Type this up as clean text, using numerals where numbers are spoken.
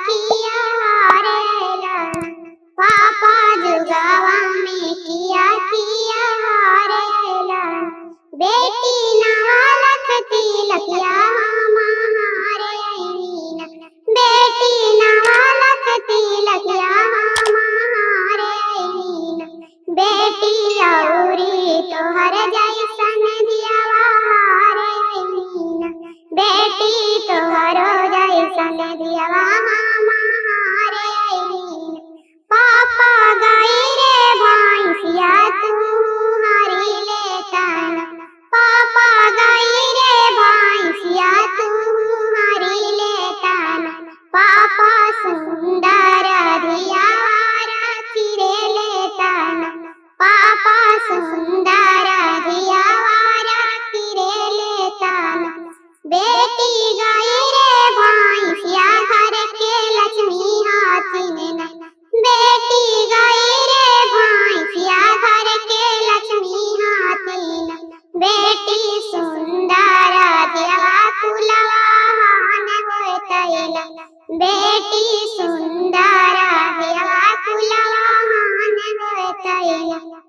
किया हारेला, पापा जुगावा में किया हारेला। बेटी नालख तिलकिया हमारे आईना, बेटी नालख तिलकिया हमारे आईना। बेटी औरी तोहर जैसन दियावा हारे आईना, बेटी तोहरो जैसन दियावा हमारे आईना। पापा गाई रे भैंसिया तू हरी लेताना, पापा गाई रे भैंसिया तू हरी लेताना। पापा सुंदर धिया चिरे लेताना, पापा सुंदर